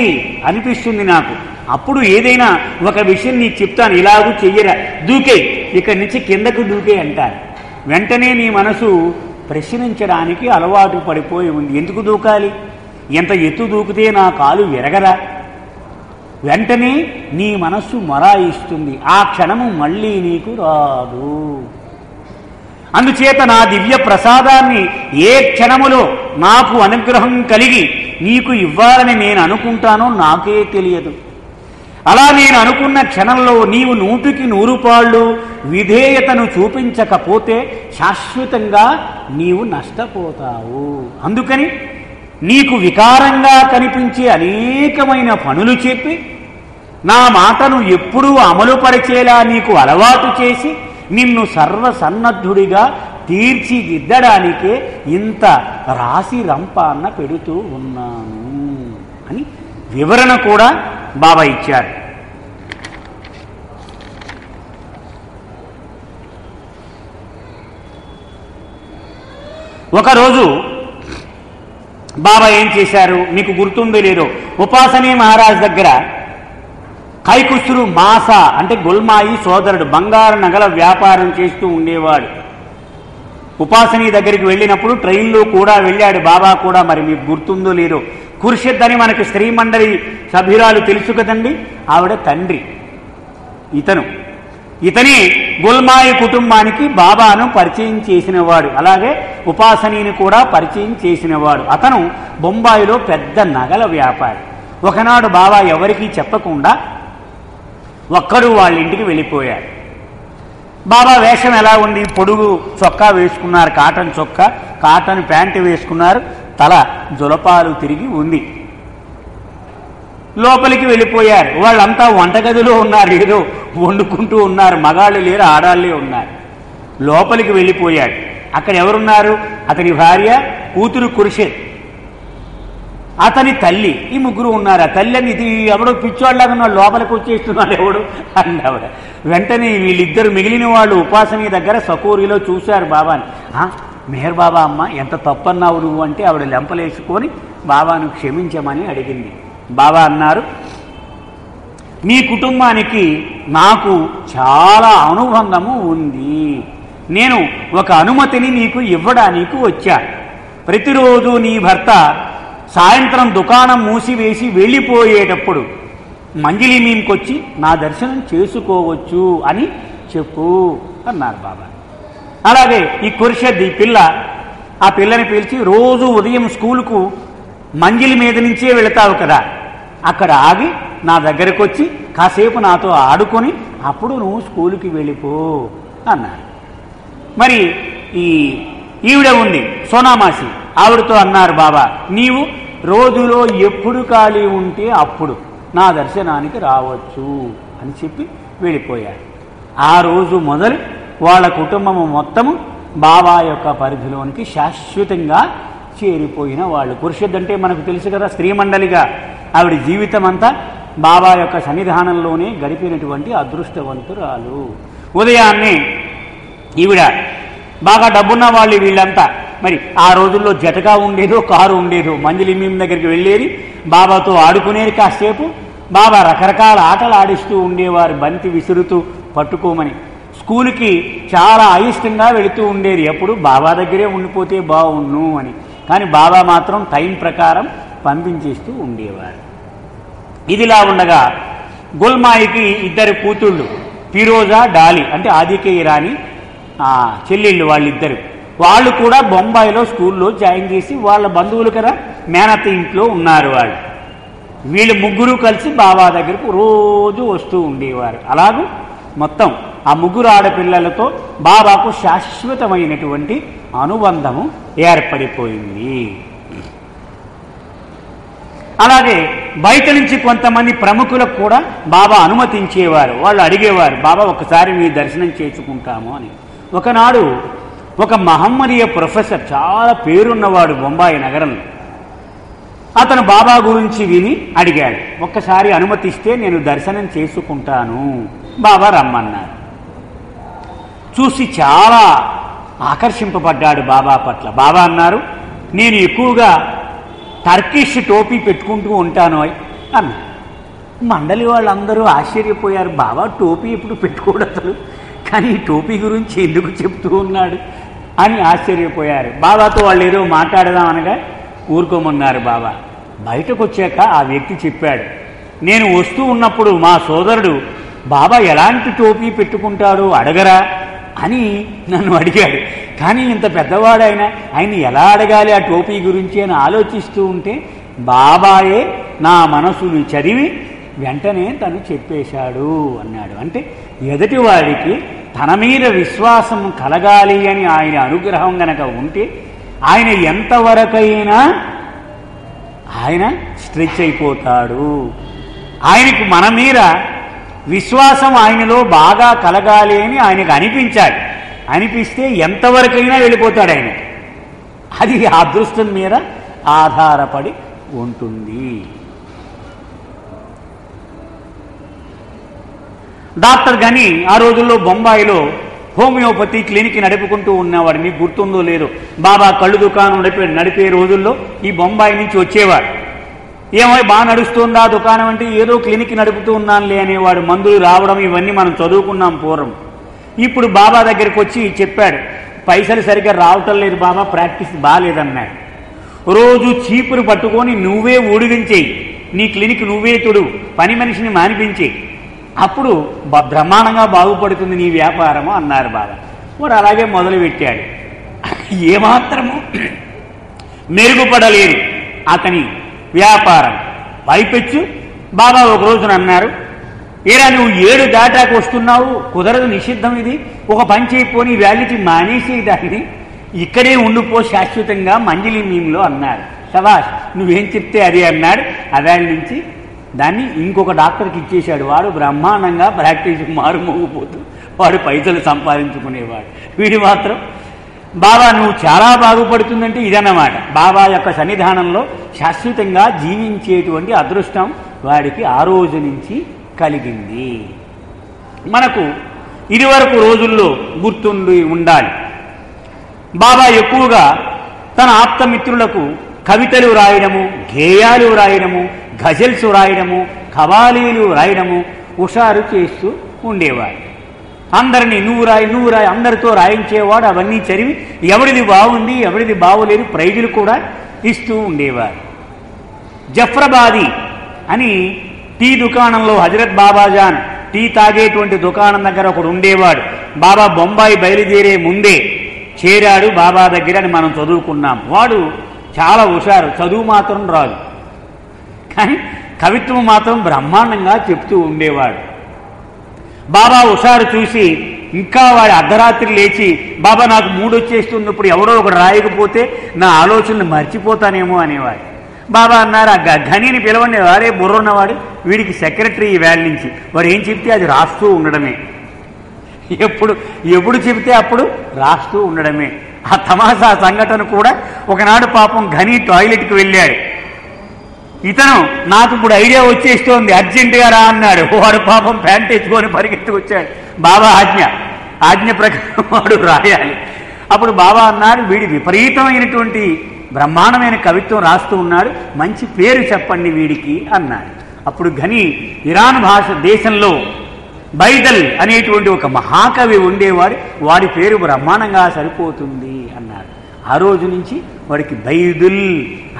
అనిపిస్తుంది నాకు. అప్పుడు ఏదైనా ఒక విషయం నీకు చెప్తాను, ఇలాగూ చెయ్యరా, దూకే, ఇక్కడి నుంచి కిందకు దూకే అంటారు. వెంటనే నీ మనసు ప్రశ్నించడానికి అలవాటు పడిపోయి ఉంది. ఎందుకు దూకాలి? ఎంత ఎత్తు దూకితే నా కాలు విరగరా? వెంటనే నీ మనస్సు మొరాయిస్తుంది. ఆ క్షణము మళ్ళీ నీకు రాదు. అందుచేత నా దివ్య ప్రసాదాన్ని ఏ క్షణములో నాకు అనుగ్రహం కలిగి నీకు ఇవ్వాలని నేను అనుకుంటానో నాకే తెలియదు. అలా నేను అనుకున్న క్షణంలో నీవు 100కి 100 పాళ్ళు విధేయతను చూపించకపోతే శాశ్వతంగా నీవు నష్టపోతావు. అందుకని నీకు వికారంగా కనిపించే అనేకమైన పనులు చెప్పి నా మాటను ఎప్పుడూ అమలుపరిచేలా నీకు అలవాటు చేసి నిన్ను సర్వసన్నద్ధుడిగా తీర్చిదిద్దడానికే ఇంత రాశి రంపాన్న పెడుతూ ఉన్నాను అని వివరణ కూడా బాబా ఇచ్చారు. ఒకరోజు బాబా ఏం చేశారు మీకు గుర్తుందో లేదో, ఉపాసనీ మహారాజ్ దగ్గర కైకుస్రు మాస అంటే గుల్మాయి సోదరుడు బంగారు నగల వ్యాపారం చేస్తూ ఉండేవాడు. ఉపాసనీ దగ్గరికి వెళ్ళినప్పుడు ట్రైన్లో కూడా వెళ్ళాడు బాబా కూడా. మరి మీకు గుర్తుందో లేదో, ఖుర్షిద్ అని మనకి స్త్రీ మండలి సభ్యురాలు తెలుసు కదండి, ఆవిడ తండ్రి ఇతని గుల్మాయి కుటుంబానికి బాబాను పరిచయం చేసినవాడు, అలాగే ఉపాసనీని కూడా పరిచయం చేసినవాడు. అతను బొంబాయిలో పెద్ద నగల వ్యాపారి. ఒకనాడు బాబా ఎవరికీ చెప్పకుండా ఒక్కడు వాళ్ళ ఇంటికి వెళ్ళిపోయాడు. బాబా వేషం ఎలా ఉంది? పొడుగు చొక్కా వేసుకున్నారు, కాటన్ చొక్కా, కాటన్ ప్యాంటు వేసుకున్నారు, తల జులపాలు తిరిగి ఉంది. లోపలికి వెళ్ళిపోయారు. వాళ్ళంతా వంటగదిలో ఉన్నారు, ఏదో వండుకుంటూ ఉన్నారు, మగాళ్ళు లేరు, ఆడాళ్ళే ఉన్నారు. లోపలికి వెళ్ళిపోయాడు. అక్కడ ఎవరున్నారు? అతని భార్య, కూతురు ఖుర్షిద్. అతని తల్లి, ఈ ముగ్గురు ఉన్నారు. ఆ తల్లి అని ఇది ఎవడో పిచ్చోళ్ళగా ఉన్నాడు, లోపలికి వచ్చేస్తున్నాడు ఎవడు అండి ఆవిడ. వెంటనే వీళ్ళిద్దరు మిగిలిన వాళ్ళు ఉపాసని దగ్గర సకూరిలో చూశారు బాబాని. మెహర్ బాబా అమ్మ ఎంత తప్పన్నావు నువ్వు అంటే ఆవిడ లెంపలేసుకొని బాబాను క్షమించమని అడిగింది. బాబా అన్నారు, నీ కుటుంబానికి నాకు చాలా అనుబంధము ఉంది. నేను ఒక అనుమతిని నీకు ఇవ్వడానికి వచ్చా. ప్రతిరోజు నీ భర్త సాయంత్రం దుకాణం మూసివేసి వెళ్ళిపోయేటప్పుడు మంజిలి మీంకొచ్చి నా దర్శనం చేసుకోవచ్చు అని చెప్పు అన్నారు బాబా. అలాగే ఈ కుర్షద్, ఈ పిల్ల, ఆ పిల్లని పిలిచి రోజు ఉదయం స్కూలుకు మంజిలి మీద నుంచే వెళతావు కదా, అక్కడ ఆగి నా దగ్గరకు వచ్చి కాసేపు నాతో ఆడుకొని అప్పుడు నువ్వు స్కూలుకి వెళ్ళిపో అన్నారు. మరి ఈవిడ ఉంది సోనామాసి, ఆవిడతో అన్నారు బాబా, నీవు రోజులో ఎప్పుడు ఖాళీ ఉంటే అప్పుడు నా దర్శనానికి రావచ్చు అని చెప్పి వెళ్ళిపోయారు. ఆ రోజు మొదలు వాళ్ళ కుటుంబము మొత్తము బాబా యొక్క పరిధిలోనికి శాశ్వతంగా చేరిపోయిన వాళ్ళు. కుర్షద్ అంటే మనకు తెలుసు కదా, స్త్రీమండలిగా ఆవిడ జీవితం అంతా బాబా యొక్క సన్నిధానంలోనే గడిపినటువంటి అదృష్టవంతురాలు. ఉదయాన్నే ఈవిడ బాగా డబ్బున్న వాళ్ళు వీళ్ళంతా, మరి ఆ రోజుల్లో జటగా ఉండేదో కారు ఉండేదో, మంజిలి మీం దగ్గరికి వెళ్ళేది, బాబాతో ఆడుకునేది కాసేపు. బాబా రకరకాల ఆటలు ఆడిస్తూ ఉండేవారు, బంతి విసురుతూ పట్టుకోమని. స్కూల్కి చాలా అయిష్టంగా వెళుతూ ఉండేది, ఎప్పుడు బాబా దగ్గరే ఉండిపోతే బాగుండు అని. కానీ బాబా మాత్రం టైం ప్రకారం పంపించేస్తూ ఉండేవారు. ఇదిలా ఉండగా గుల్మాయికి ఇద్దరు కూతుళ్ళు, ఫిరోజా, డాలి, అంటే ఆదికే ఇరానీ చెల్లెళ్ళు వాళ్ళిద్దరు. వాళ్ళు కూడా బొంబాయిలో స్కూల్లో జాయిన్ చేసి వాళ్ళ బంధువులు కదా మేనత్త ఇంట్లో ఉన్నారు వాళ్ళు. వీళ్ళు ముగ్గురు కలిసి బాబా దగ్గరకు రోజు వస్తూ ఉండేవారు. అలాగూ మొత్తం ఆ ముగ్గురు ఆడపిల్లలతో బాబాకు శాశ్వతమైనటువంటి అనుబంధము ఏర్పడిపోయింది. అలాగే బయట నుంచి కొంతమంది ప్రముఖులకు కూడా బాబా అనుమతించేవారు. వాళ్ళు అడిగేవారు, బాబా ఒకసారి మీ దర్శనం చేసుకుంటాము అని. ఒకనాడు ఒక మహమ్మదీయ ప్రొఫెసర్, చాలా పేరున్నవాడు బొంబాయి నగరంలో, అతను బాబా గురించి విని అడిగాడు, ఒక్కసారి అనుమతిస్తే నేను దర్శనం చేసుకుంటాను. బాబా రమ్మన్నారు. చూసి చాలా ఆకర్షింపబడ్డాడు బాబా పట్ల. బాబా అన్నారు, నేను ఎక్కువగా టర్కిష్ టోపీ పెట్టుకుంటూ ఉంటాను అన్నారు. మండలి వాళ్ళందరూ ఆశ్చర్యపోయారు, బాబా టోపీ ఎప్పుడు పెట్టుకోవడతాడు, కానీ ఈ టోపీ గురించి ఎందుకు చెప్తూ ఉన్నాడు అని ఆశ్చర్యపోయారు. బాబాతో వాళ్ళు ఏదో మాట్లాడదాం అనగా ఊరుకోమన్నారు బాబా. బయటకు వచ్చాక ఆ వ్యక్తి చెప్పాడు, నేను వస్తూ ఉన్నప్పుడు మా సోదరుడు బాబా ఎలాంటి టోపీ పెట్టుకుంటాడో అడగరా అని నన్ను అడిగాడు. కానీ ఇంత పెద్దవాడైన ఆయన ఎలా అడగాలి ఆ టోపీ గురించి అని ఆలోచిస్తూ ఉంటే బాబాయే నా మనసును చదివి వెంటనే తను చెప్పేశాడు అన్నాడు. అంటే ఎదుటివాడికి తన మీద విశ్వాసం కలగాలి అని ఆయన అనుగ్రహం గనక ఉంటే ఆయన ఎంతవరకైనా ఆయన స్ట్రెచ్ అయిపోతాడు. ఆయనకు మన మీద విశ్వాసం ఆయనలో బాగా కలగాలి అని ఆయనకు అనిపించాలి. అనిపిస్తే ఎంతవరకైనా వెళ్ళిపోతాడు ఆయన. అది ఆ అదృష్టం మీద ఆధారపడి ఉంటుంది. డాక్టర్ గని ఆ రోజుల్లో బొంబాయిలో హోమియోపతి క్లినిక్ నడుపుకుంటూ ఉన్నవాడు. మీకు గుర్తుందో లేదో, బాబా కళ్ళు దుకాణం నడిపే రోజుల్లో ఈ బొంబాయి నుంచి వచ్చేవాడు. ఏమో బాగా నడుస్తుందా దుకాణం అంటే, ఏదో క్లినిక్ నడుపుతూ ఉన్నానులే అనేవాడు. మందులు రావడం ఇవన్నీ మనం చదువుకున్నాం పూర్వం. ఇప్పుడు బాబా దగ్గరికి వచ్చి చెప్పాడు, పైసలు సరిగ్గా రావటం లేదు బాబా, ప్రాక్టీస్ బాగాలేదన్నాడు. రోజు చీపురు పట్టుకొని నువ్వే ఊడిగించేయి, నీ క్లినిక్ నువ్వే తుడు, పని మనిషిని మానిపించేయి, అప్పుడు బ్రహ్మాండంగా బాగుపడుతుంది నీ వ్యాపారము అన్నారు బాబా. వాడు అలాగే మొదలుపెట్టాడు. ఏమాత్రము మెరుగుపడలేదు అతని వ్యాపారం. పైపెచ్చు బాబా ఒక రోజున అన్నారు, ఏరా నువ్వు 7 దాటాకు వస్తున్నావు, కుదరదు, నిషిద్ధం ఇది, ఒక పని చేయకపోని వ్యాలిటీ మానేసే దాన్ని, ఇక్కడే ఉండిపో శాశ్వతంగా మంజిలి మీంలో అన్నారు. శభాష్, నువ్వేం చెప్తే అది అన్నాడు. అదాని నుంచి దాన్ని ఇంకొక డాక్టర్కి ఇచ్చేశాడు. వాడు బ్రహ్మాండంగా ప్రాక్టీస్ మారుమోగిపోతూ వాడు పైసలు సంపాదించుకునేవాడు. వీడు మాత్రం బాబా నువ్వు చాలా బాగుపడుతుందంటే ఇదన్నమాట. బాబా యొక్క సన్నిధానంలో శాశ్వతంగా జీవించేటువంటి అదృష్టం వాడికి ఆ రోజు నుంచి కలిగింది. మనకు ఇదివరకు రోజుల్లో గుర్తుండి ఉండాలి, బాబా ఎక్కువగా తన ఆప్తమిత్రులకు కవితలు రాయడము, గేయాలు రాయడము, గజల్స్ రాయడము, ఖవాలీలు రాయడము హుషారు చేస్తూ ఉండేవాడు. అందరినీ నువ్వు రాయి అందరితో రాయించేవాడు. అవన్నీ చదివి ఎవరిది బాగుంది ఎవరిది బాగోలేదు ప్రైజులు కూడా ఇస్తూ ఉండేవాడు. జఫ్రాబాదీ అని టీ దుకాణంలో హజరత్ బాబాజాన్ టీ తాగేటువంటి దుకాణం దగ్గర ఒకడు ఉండేవాడు. బాబా బొంబాయి బయలుదేరే ముందే చేరాడు బాబా దగ్గర అని మనం చదువుకున్నాం. వాడు చాలా హుషారు, చదువు మాత్రం రాదు, కానీ కవిత్వం మాత్రం బ్రహ్మాండంగా చెప్తూ ఉండేవాడు. బాబా హుషారు చూసి ఇంకా వాడి అర్ధరాత్రి లేచి, బాబా నాకు మూడొచ్చేస్తున్నప్పుడు ఎవడో ఒకడు రాయకపోతే నా ఆలోచనలు మర్చిపోతానేమో అనేవాడు. బాబా అన్నారు, ఆ ఘనిని పిలవండి, వాడే బుర్రున్నవాడు, వీడికి సెక్రటరీ వేళ నుంచి వాడు ఏం చెప్తే అది రాస్తూ ఉండడమే, ఎప్పుడు చెబితే అప్పుడు రాస్తూ ఉండడమే. ఆ తమాషా సంఘటన కూడా ఒకనాడు పాపం ఘని టాయిలెట్కి వెళ్ళాడు. ఇతను నాకు ఇప్పుడు ఐడియా వచ్చేస్తోంది, అర్జెంటుగా రా అన్నాడు. వాడు పాపం ప్యాంట్ తెచ్చుకొని పరిగెత్తుకొచ్చాడు. బాబా ఆజ్ఞ ప్రకారం వాడు రాయాలి. అప్పుడు బాబా అన్నాడు, వీడి విపరీతమైనటువంటి బ్రహ్మాండమైన కవిత్వం రాస్తూ ఉన్నాడు, మంచి పేరు చెప్పండి వీడికి అన్నాడు. అప్పుడు ఘని ఇరాన్ భాష దేశంలో బైదల్ అనేటువంటి ఒక మహాకవి ఉండేవాడు, వాడి పేరు బ్రహ్మాండంగా సరిపోతుంది అన్నాడు. ఆ రోజు నుంచి వాడికి బైదుల్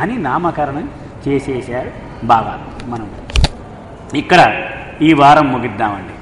అని నామకరణం చేసేశారు బాబా. మనం ఇక్కడ ఈ వారం ముగిద్దామండి.